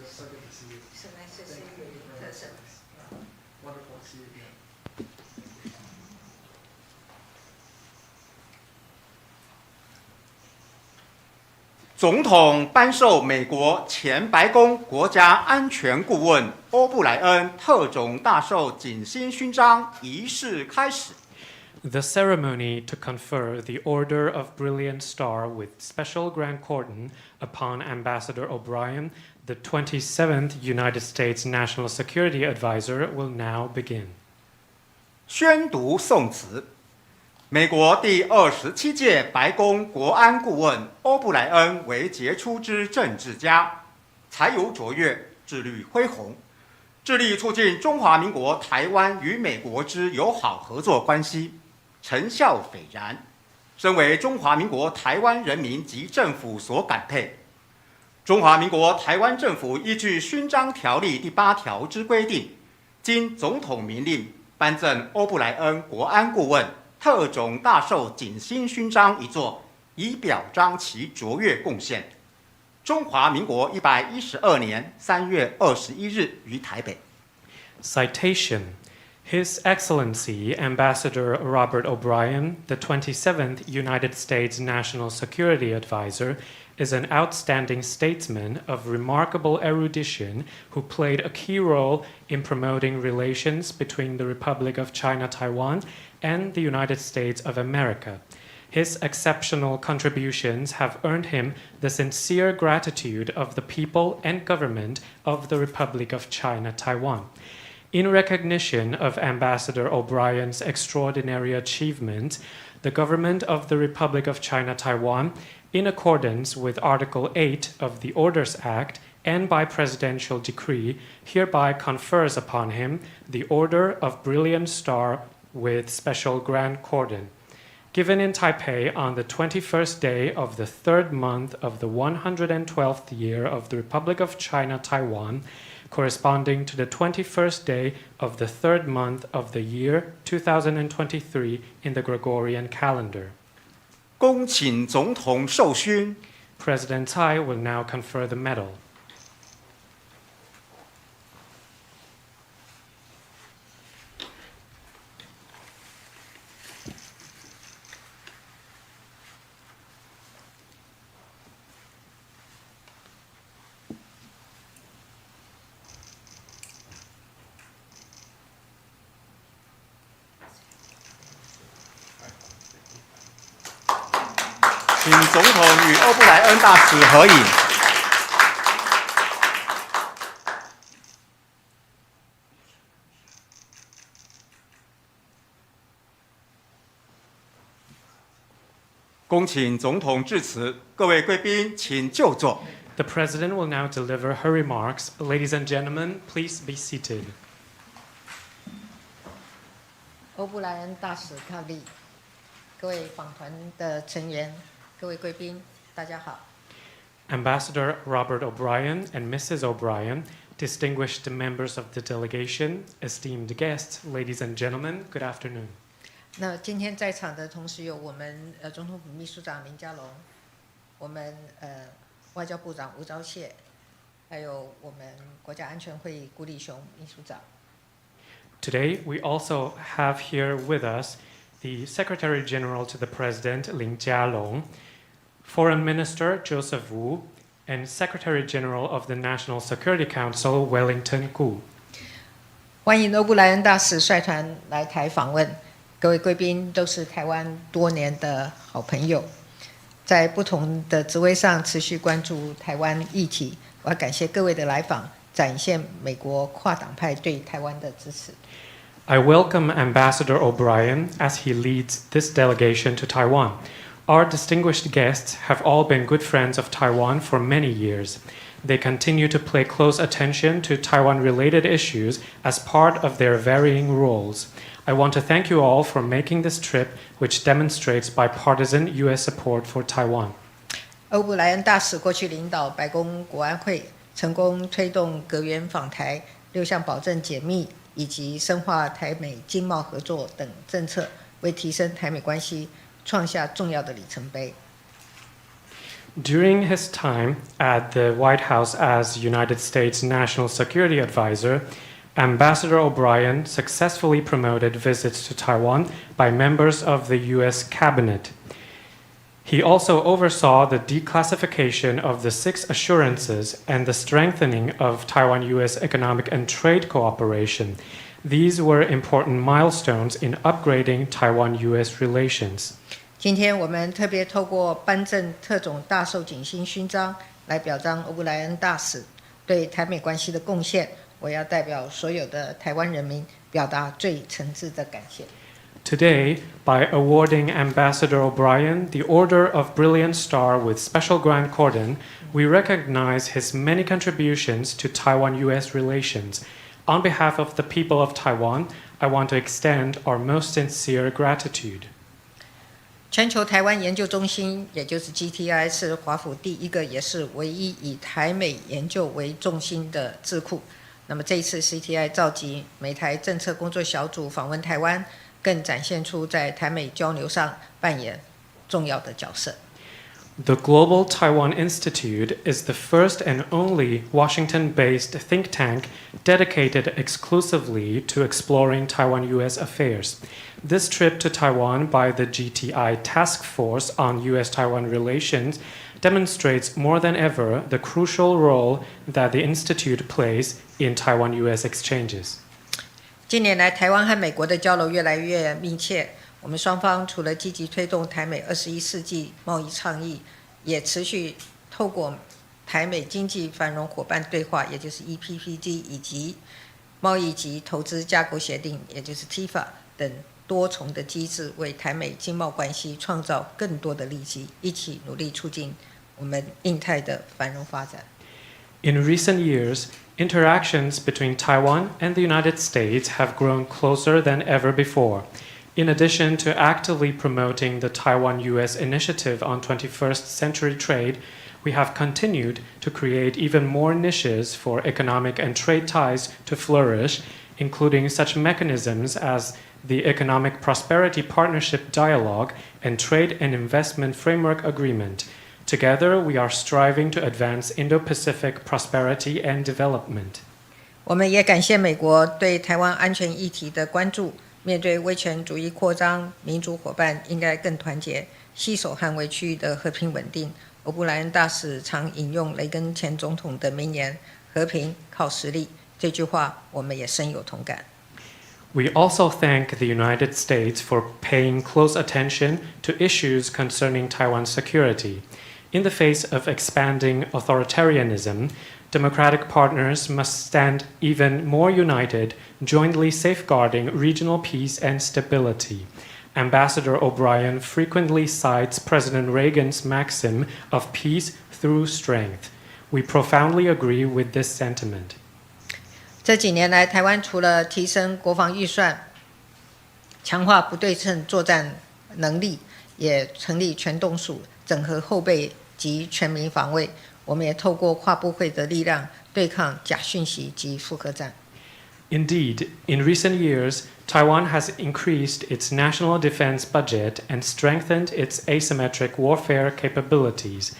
So good to see you. So nice to see you in person. Wonderful to see you again. 总统颁授美国前白宫国家安全顾问欧布莱恩特种大綬景星勋章仪式开始。The ceremony to confer the Order of Brilliant Star with Special Grand Cordon upon Ambassador O'Brien, the 27th United States National Security Advisor, will now begin. 宣读颂词。美国第27届白宫国安顾问欧布莱恩为杰出之政治家，才有卓越，志虑恢宏，致力促进中华民国台湾与美国之友好合作关系，成效斐然，深为中华民国台湾人民及政府所感佩。中华民国台湾政府依据勋章条例第8条之规定，经总统明令颁赠欧布莱恩国安顾问特种大綬景星勋章一座，以表彰其卓越贡献。中华民国112年3月21日于台北。Citation. His Excellency Ambassador Robert O'Brien, the 27th United States National Security Advisor, is an outstanding statesman of remarkable erudition who played a key role in promoting relations between the Republic of China Taiwan and the United States of America. His exceptional contributions have earned him the sincere gratitude of the people and government of the Republic of China Taiwan. In recognition of Ambassador O'Brien's extraordinary achievement, the government of the Republic of China Taiwan, in accordance with Article 8 of the Orders Act and by presidential decree, hereby confers upon him the Order of Brilliant Star with Special Grand Cordon, given in Taipei on the 21st day of the 3rd month of the 112th year of the Republic of China Taiwan, corresponding to the 21st day of the 3rd month of the year 2023 in the Gregorian calendar. 恭请总统授勋。 President Tsai will now confer the medal. 请总统与欧布莱恩大使合影。恭请总统致辞，各位贵宾请就座。 The President will now deliver her remarks. Ladies and gentlemen, please be seated. 欧布莱恩大使特例，各位访团的成员，各位贵宾，大家好。 Ambassador Robert O'Brien and Mrs. O'Brien, distinguished members of the delegation, esteemed guests, ladies and gentlemen, good afternoon. 那今天在场的同时有我们总统府秘书长林佳龙，我们外交部长吴钊燮，还有我们国家安全会议辜立雄秘书长。 Today, we also have here with us the Secretary General to the President, Lin Jialong, Foreign Minister Joseph Wu, and Secretary General of the National Security Council, Wellington Gu. 欢迎欧布莱恩大使率团来台访问，各位贵宾都是台湾多年的好朋友，在不同的职位上持续关注台湾议题。我要感谢各位的来访，展现美国跨党派对台湾的支持。 I welcome Ambassador O'Brien as he leads this delegation to Taiwan. Our distinguished guests have all been good friends of Taiwan for many years. They continue to pay close attention to Taiwan-related issues as part of their varying roles. I want to thank you all for making this trip, which demonstrates bipartisan U.S. support for Taiwan. 欧布莱恩大使过去领导白宫国安会，成功推动阁员访台6项保证解密以及深化台美经贸合作等政策，为提升台美关系创下重要的里程碑。During his time at the White House as United States National Security Advisor, Ambassador O'Brien successfully promoted visits to Taiwan by members of the U.S. cabinet. He also oversaw the declassification of the 6 assurances and the strengthening of Taiwan-U.S. economic and trade cooperation. These were important milestones in upgrading Taiwan-U.S. relations. 今天我们特别透过颁证特种大綬景星勋章来表彰欧布莱恩大使对台美关系的贡献。我要代表所有的台湾人民表达最诚挚的感谢。Today, by awarding Ambassador O'Brien the Order of Brilliant Star with Special Grand Cordon, we recognize his many contributions to Taiwan-U.S. relations. On behalf of the people of Taiwan, I want to extend our most sincere gratitude. 全球台湾研究中心，也就是 GTI， 是华府第一个也是唯一以台美研究为重心的智库。那么这一次 CTI 召集美台政策工作小组访问台湾，更展现出在台美交流上扮演重要的角色。The Global Taiwan Institute is the first and only Washington-based think tank dedicated exclusively to exploring Taiwan-U.S. affairs. This trip to Taiwan by the GTI Task Force on U.S.-Taiwan relations demonstrates more than ever the crucial role that the Institute plays in Taiwan-U.S. exchanges. 近年来，台湾和美国的交流越来越密切。我们双方除了积极推动台美21世纪贸易倡议，也持续透过台美经济繁荣伙伴对话，也就是 EPPD， 以及贸易及投资架构协定，也就是 TIFA 等多重的机制，为台美经贸关系创造更多的利基，一起努力促进我们印太的繁荣发展。In recent years, interactions between Taiwan and the United States have grown closer than ever before. In addition to actively promoting the Taiwan-U.S. Initiative on 21st Century Trade, we have continued to create even more niches for economic and trade ties to flourish, including such mechanisms as the Economic Prosperity Partnership Dialogue and Trade and Investment Framework Agreement. Together, we are striving to advance Indo-Pacific prosperity and development. 我们也感谢美国对台湾安全议题的关注。面对威权主义扩张，民主伙伴应该更团结，携手捍卫区域的和平稳定。欧布莱恩大使常引用雷根前总统的名言：“和平靠实力。”这句话我们也深有同感。We also thank the United States for paying close attention to issues concerning Taiwan's security. In the face of expanding authoritarianism, democratic partners must stand even more united, jointly safeguarding regional peace and stability. Ambassador O'Brien frequently cites President Reagan's maxim of peace through strength. We profoundly agree with this sentiment. 这几年来，台湾除了提升国防预算、强化不对称作战能力，也成立全动署，整合后备及全民防卫。我们也透过跨部会的力量对抗假讯息及复合战。Indeed, in recent years, Taiwan has increased its national defense budget and strengthened its asymmetric warfare capabilities.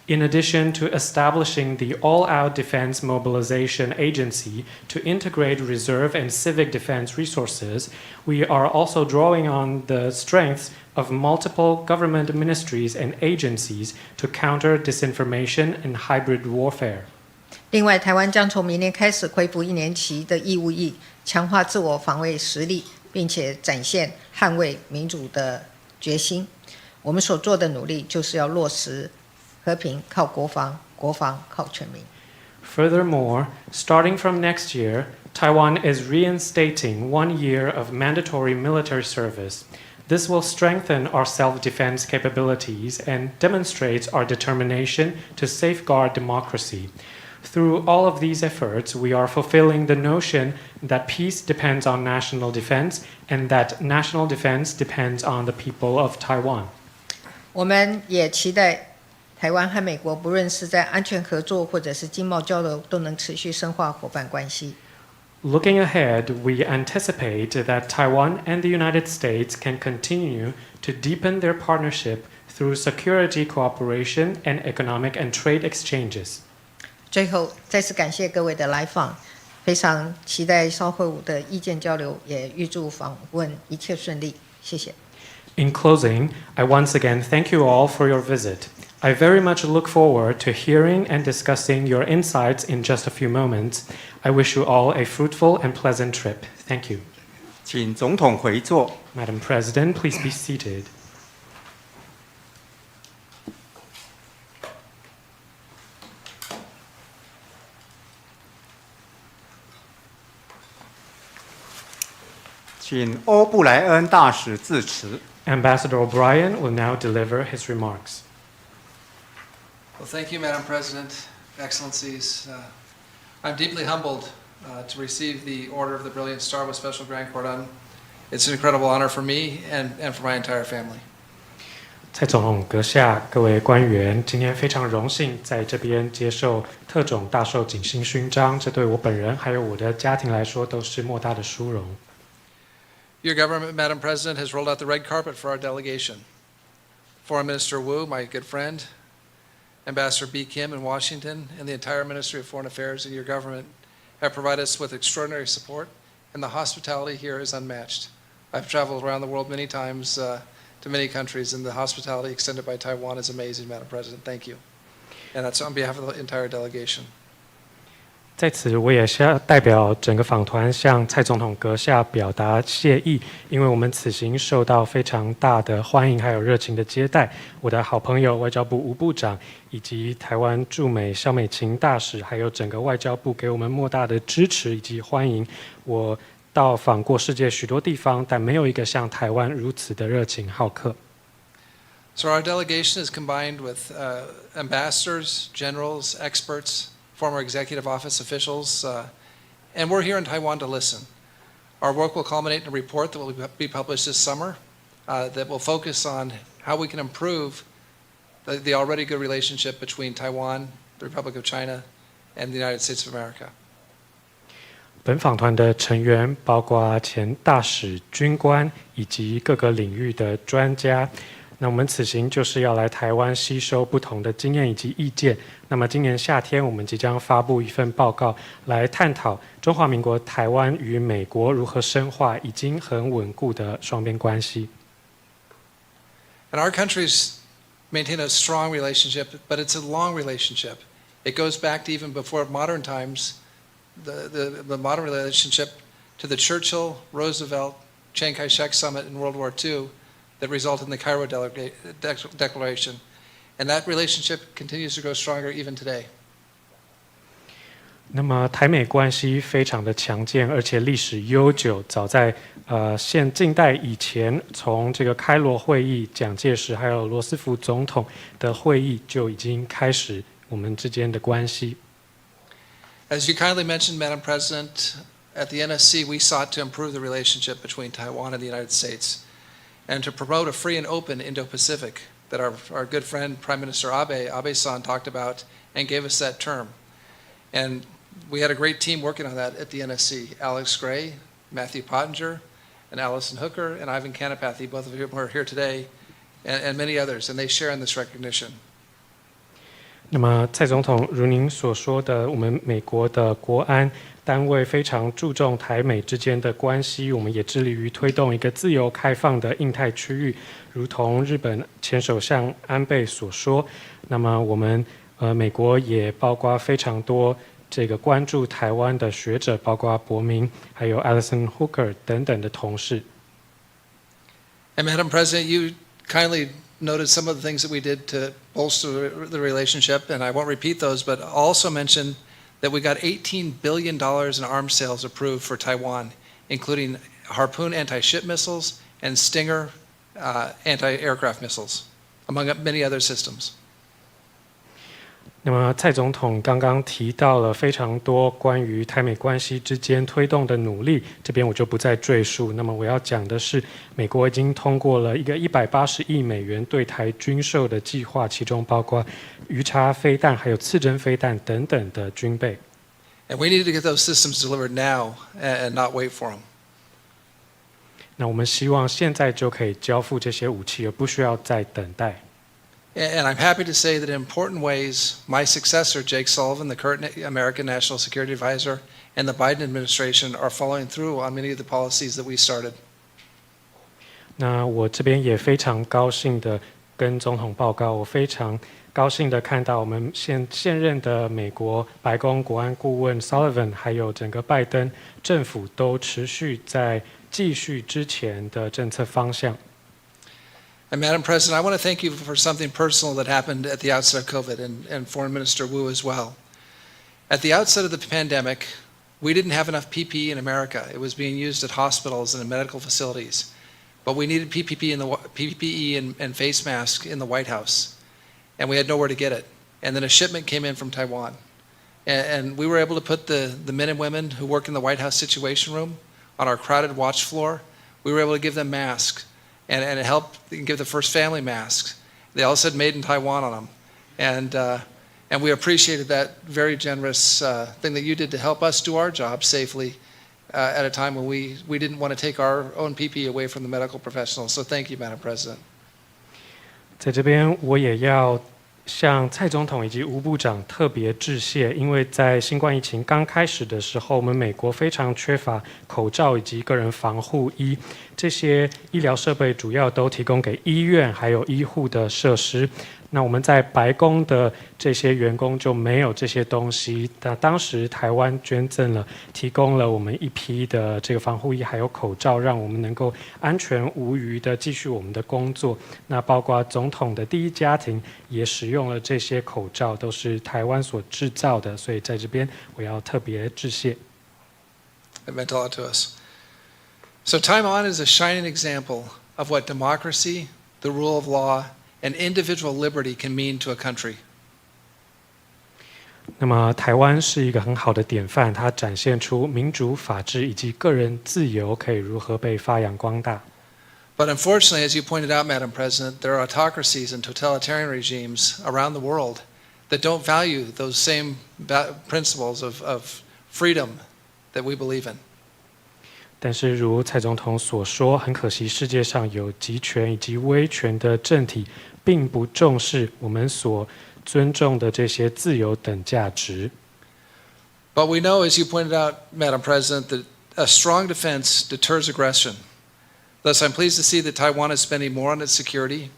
In addition to establishing the All-Out Defense Mobilization Agency to integrate reserve and civic defense resources, we are also drawing on the strengths of multiple government ministries and agencies to counter disinformation and hybrid warfare. 另外，台湾将从明年开始恢复1年期的义务役，强化自我防卫实力，并且展现捍卫民主的决心。我们所做的努力就是要落实和平靠国防，国防靠全民。Furthermore, starting from next year, Taiwan is reinstating 1 year of mandatory military service. This will strengthen our self-defense capabilities and demonstrates our determination to safeguard democracy. Through all of these efforts, we are fulfilling the notion that peace depends on national defense and that national defense depends on the people of Taiwan. 我们也期待台湾和美国不论是在安全合作或者是经贸交流，都能持续深化伙伴关系。Looking ahead, we anticipate that Taiwan and the United States can continue to deepen their partnership through security cooperation and economic and trade exchanges. 最后，再次感谢各位的来访，非常期待稍后的意见交流，也预祝访问一切顺利。谢谢。In closing, I once again thank you all for your visit. I very much look forward to hearing and discussing your insights in just a few moments. I wish you all a fruitful and pleasant trip. Thank you. 请总统回座。Madam President, please be seated. 请欧布莱恩大使致辞。Ambassador O'Brien will now deliver his remarks. Well, thank you, Madam President, Excellencies. I'm deeply humbled to receive the Order of the Brilliant Star with Special Grand Cordon. It's an incredible honor for me and for my entire family. 蔡总统阁下，各位官员，今天非常荣幸在这边接受特种大綬景星勋章，这对我本人还有我的家庭来说都是莫大的殊荣。Your government, Madam President, has rolled out the red carpet for our delegation. Foreign Minister Wu, my good friend, Ambassador B. Kim in Washington, and the entire Ministry of Foreign Affairs and your government have provided us with extraordinary support, and the hospitality here is unmatched. I've traveled around the world many times to many countries, and the hospitality extended by Taiwan is amazing, Madam President. Thank you. And that's on behalf of the entire delegation. 在此，我也是要代表整个访团向蔡总统阁下表达谢意，因为我们此行受到非常大的欢迎，还有热情的接待。我的好朋友外交部吴部长，以及台湾驻美萧美琴大使，还有整个外交部给我们莫大的支持以及欢迎。我到访过世界许多地方，但没有一个像台湾如此的热情好客。So our delegation is combined with ambassadors, generals, experts, former executive office officials, and we're here in Taiwan to listen. Our work will culminate in a report that will be published this summer that will focus on how we can improve the already good relationship between Taiwan, the Republic of China, and the United States of America. 本访团的成员包括前大使、军官以及各个领域的专家。那我们此行就是要来台湾吸收不同的经验以及意见。那么今年夏天，我们即将发布一份报告，来探讨中华民国台湾与美国如何深化已经很稳固的双边关系。And our countries maintain a strong relationship, but it's a long relationship. It goes back to even before modern times, the modern relationship to the Churchill, Roosevelt, Chiang Kai-shek summit in World War II that resulted in the Cairo Declaration. And that relationship continues to grow stronger even today. 那么台美关系非常的强健，而且历史悠久。早在现近代以前，从这个开罗会议、蒋介石还有罗斯福总统的会议就已经开始我们之间的关系。As you kindly mentioned, Madam President, at the NSC we sought to improve the relationship between Taiwan and the United States, and to promote a free and open Indo-Pacific that our good friend Prime Minister Abe-san talked about and gave us that term. And we had a great team working on that at the NSC. Alex Gray, Matthew Pottinger, and Allison Hooker, and Ivan Kanapathy, both of whom are here today, and many others, and they share in this recognition. 那么蔡总统如您所说的，我们美国的国安单位非常注重台美之间的关系，我们也致力于推动一个自由开放的印太区域，如同日本前首相安倍所说。那么我们美国也包括非常多这个关注台湾的学者，包括伯明，还有 Allison Hooker 等等的同事。And Madam President, you kindly noted some of the things that we did to bolster the relationship, and I won't repeat those, but also mention that we got $18 billion in arms sales approved for Taiwan, including Harpoon anti-ship missiles and Stinger anti-aircraft missiles, among many other systems. 那么蔡总统刚刚提到了非常多关于台美关系之间推动的努力，这边我就不再赘述。那么我要讲的是，美国已经通过了一个180亿美元对台军售的计划，其中包括鱼叉飞弹、还有刺针飞弹等等的军备。And we need to get those systems delivered now and not wait for them. 那我们希望现在就可以交付这些武器，而不需要再等待。And I'm happy to say that in important ways, my successor, Jake Sullivan, the current American National Security Advisor, and the Biden administration are following through on many of the policies that we started. 那我这边也非常高兴的跟总统报告，我非常高兴的看到我们现任的美国白宫国安顾问 Sullivan， 还有整个拜登政府都持续在继续之前的政策方向。And Madam President, I want to thank you for something personal that happened at the outset of COVID, and Foreign Minister Wu as well. At the outset of the pandemic, we didn't have enough PPE in America. It was being used at hospitals and in medical facilities. But we needed PPE and face masks in the White House, and we had nowhere to get it. And then a shipment came in from Taiwan. And we were able to put the men and women who work in the White House Situation Room on our crowded watch floor. We were able to give them masks, and it helped give the first family masks. They all said made in Taiwan on them. And we appreciated that very generous thing that you did to help us do our job safely at a time when we didn't want to take our own PPE away from the medical professionals. So thank you, Madam President. 在这边我也要向蔡总统以及吴部长特别致谢，因为在新冠疫情刚开始的时候，我们美国非常缺乏口罩以及个人防护衣，这些医疗设备主要都提供给医院还有医护的设施。那我们在白宫的这些员工就没有这些东西。那当时台湾提供了我们一批的这个防护衣还有口罩，让我们能够安全无虞的继续我们的工作。那包括总统的第一家庭也使用了这些口罩，都是台湾所制造的，所以在这边我要特别致谢。It meant a lot to us. So Taiwan is a shining example of what democracy, the rule of law, and individual liberty can mean to a country. 那么台湾是一个很好的典范，它展现出民主、法治以及个人自由可以如何被发扬光大。But unfortunately, as you pointed out, Madam President, there are autocracies and totalitarian regimes around the world that don't value those same principles of freedom that we believe in. 但是如蔡总统所说，很可惜世界上有集权以及威权的政体并不重视我们所尊重的这些自由等价值。But we know, as you pointed out, Madam President, that a strong defense deters aggression. Thus, I'm pleased to see that Taiwan is spending more on its security,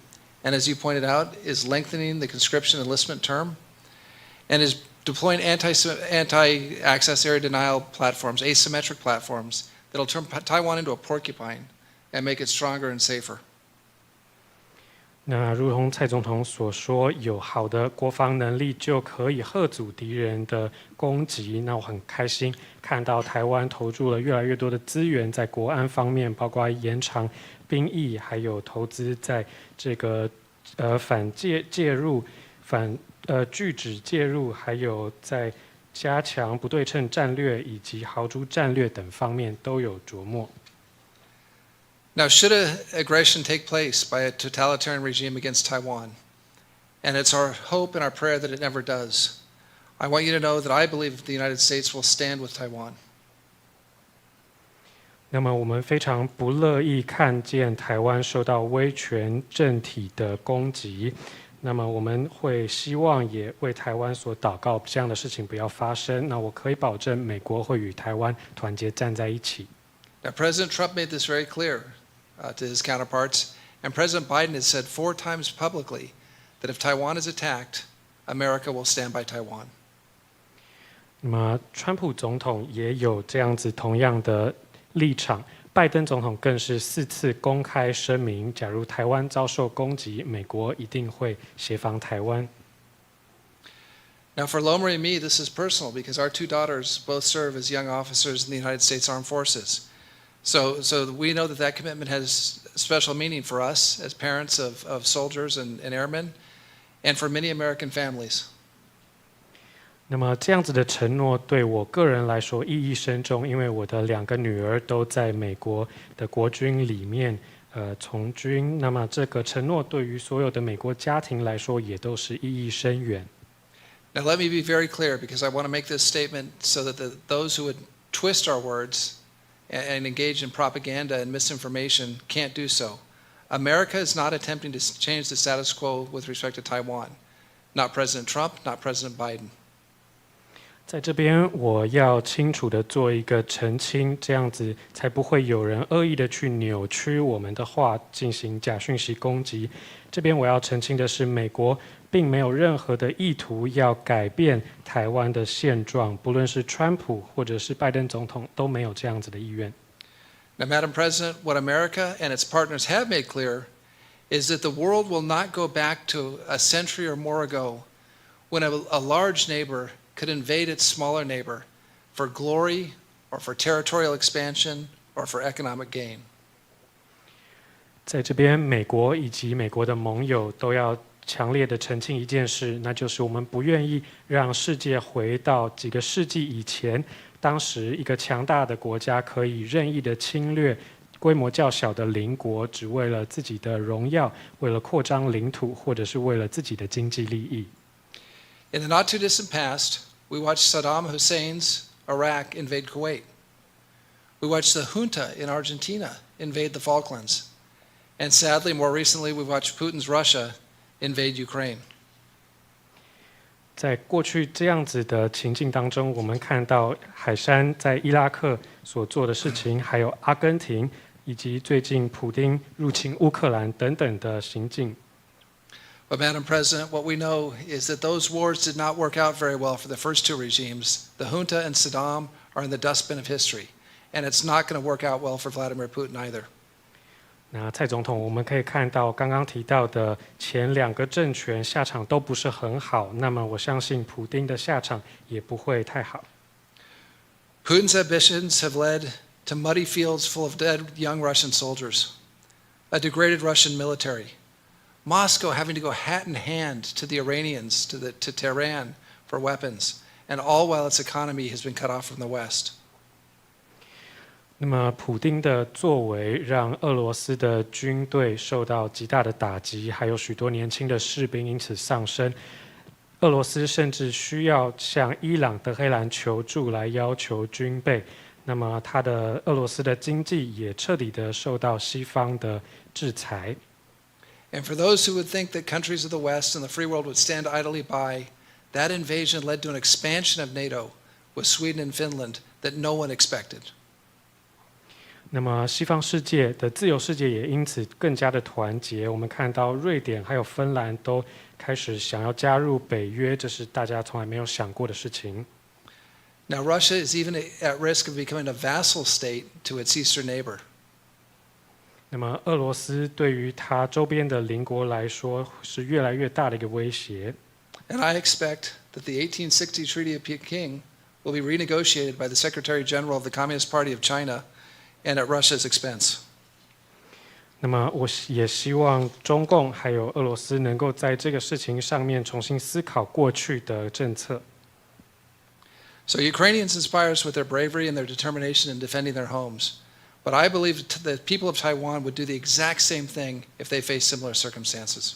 and as you pointed out, is lengthening the conscription enlistment term, and is deploying anti-access area denial platforms, asymmetric platforms, that'll turn Taiwan into a porcupine and make it stronger and safer. 那如同蔡总统所说，有好的国防能力就可以嚇阻敌人的攻击。那我很开心看到台湾投注了越来越多的资源在国安方面，包括延长兵役，还有投资在这个拒止介入，还有在加强不对称战略以及豪猪战略等方面都有琢磨。Now, should an aggression take place by a totalitarian regime against Taiwan, and it's our hope and our prayer that it never does, I want you to know that I believe the United States will stand with Taiwan. 那么我们非常不乐意看见台湾受到威权政体的攻击。那么我们会希望也为台湾所祷告，这样的事情不要发生。那我可以保证，美国会与台湾团结站在一起。Now, President Trump made this very clear to his counterparts, and President Biden has said 4 times publicly that if Taiwan is attacked, America will stand by Taiwan. 那么，川普总统也有这样子同样的立场。拜登总统更是4次公开声明，假如台湾遭受攻击，美国一定会协防台湾。Now, for Lomri and me, this is personal because our 2 daughters both serve as young officers in the United States Armed Forces. So we know that commitment has special meaning for us as parents of soldiers and airmen, and for many American families. 那么这样子的承诺对我个人来说意义深重，因为我的2个女儿都在美国的国军里面从军。那么这个承诺对于所有的美国家庭来说也都是意义深远。Now let me be very clear because I want to make this statement so that those who would twist our words and engage in propaganda and misinformation can't do so. America is not attempting to change the status quo with respect to Taiwan. Not President Trump, not President Biden. 在这边，我要清楚的做一个澄清，这样子才不会有人恶意的去扭曲我们的话，进行假讯息攻击。这边我要澄清的是，美国并没有任何的意图要改变台湾的现状，不论是川普或者是拜登总统都没有这样子的意愿。Now, Madam President, what America and its partners have made clear is that the world will not go back to a century or more ago when a large neighbor could invade its smaller neighbor for glory or for territorial expansion or for economic gain. 在这边，美国以及美国的盟友都要强烈的澄清一件事，那就是我们不愿意让世界回到几个世纪以前，当时一个强大的国家可以任意的侵略规模较小的邻国，只为了自己的荣耀，为了扩张领土，或者是为了自己的经济利益。In the not too distant past, we watched Saddam Hussein's Iraq invade Kuwait. We watched the junta in Argentina invade the Falklands. And sadly, more recently, we watched Putin's Russia invade Ukraine. 在过去这样子的情境当中，我们看到海山在伊拉克所做的事情，还有阿根廷，以及最近普丁入侵乌克兰等等的行径。But, Madam President, what we know is that those wars did not work out very well for the first two regimes. The junta and Saddam are in the dustbin of history, and it's not going to work out well for Vladimir Putin either. 那蔡总统，我们可以看到刚刚提到的前两个政权下场都不是很好，那么我相信普丁的下场也不会太好。Putin's ambitions have led to muddy fields full of dead young Russian soldiers, a degraded Russian military, Moscow having to go hat in hand to the Iranians, to Tehran for weapons, and all while its economy has been cut off from the West. 那么，普丁的作为让俄罗斯的军队受到极大的打击，还有许多年轻的士兵因此丧生。俄罗斯甚至需要向伊朗、德黑兰求助来要求军备。那么，俄罗斯的经济也彻底的受到西方的制裁。And for those who would think that countries of the West and the free world would stand idly by, that invasion led to an expansion of NATO with Sweden and Finland that no one expected. 那么，西方世界的自由世界也因此更加的团结。我们看到瑞典还有芬兰都开始想要加入北约，这是大家从来没有想过的事情。Now, Russia is even at risk of becoming a vassal state to its eastern neighbor. 那么，俄罗斯对于它周边的邻国来说是越来越大的一个威胁。And I expect that the 1860 Treaty of Peking will be renegotiated by the Secretary General of the Communist Party of China and at Russia's expense. 那么，我也希望中共还有俄罗斯能够在这个事情上面重新思考过去的政策。So Ukrainians inspire us with their bravery and their determination in defending their homes. But I believe the people of Taiwan would do the exact same thing if they face similar circumstances.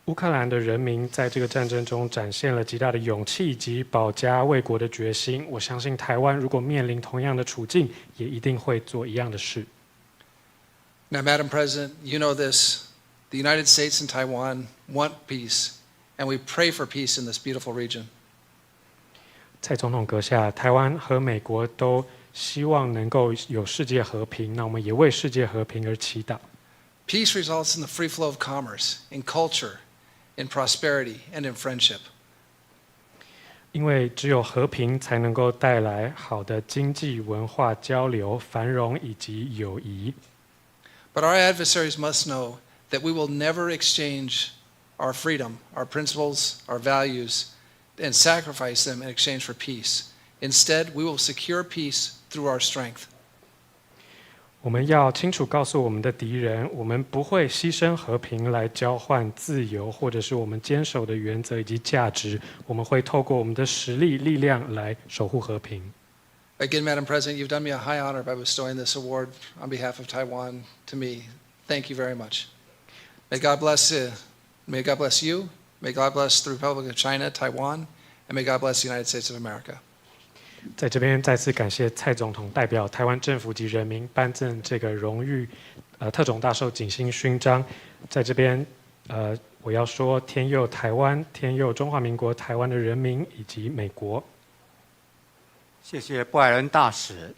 乌克兰的人民在这个战争中展现了极大的勇气以及保家卫国的决心。我相信台湾如果面临同样的处境，也一定会做一样的事。Now, Madam President, you know this. The United States and Taiwan want peace, and we pray for peace in this beautiful region. 蔡总统阁下，台湾和美国都希望能够有世界和平，那我们也为世界和平而祈祷。Peace results in the free flow of commerce, in culture, in prosperity, and in friendship. 因为只有和平才能够带来好的经济文化交流、繁荣以及友谊。But our adversaries must know that we will never exchange our freedom, our principles, our values, and sacrifice them in exchange for peace. Instead, we will secure peace through our strength. 我们要清楚告诉我们的敌人，我们不会牺牲和平来交换自由，或者是我们坚守的原则以及价值。我们会透过我们的实力、力量来守护和平。Again, Madam President, you've done me a high honor by bestowing this award on behalf of Taiwan to me. Thank you very much. May God bless you. May God bless you. May God bless the Republic of China, Taiwan, and may God bless the United States of America. 在这边再次感谢蔡总统代表台湾政府及人民颁赠这个荣誉特种大綬景星勋章。在这边我要说天佑台湾，天佑中华民国台湾的人民以及美国。谢谢布莱恩大使。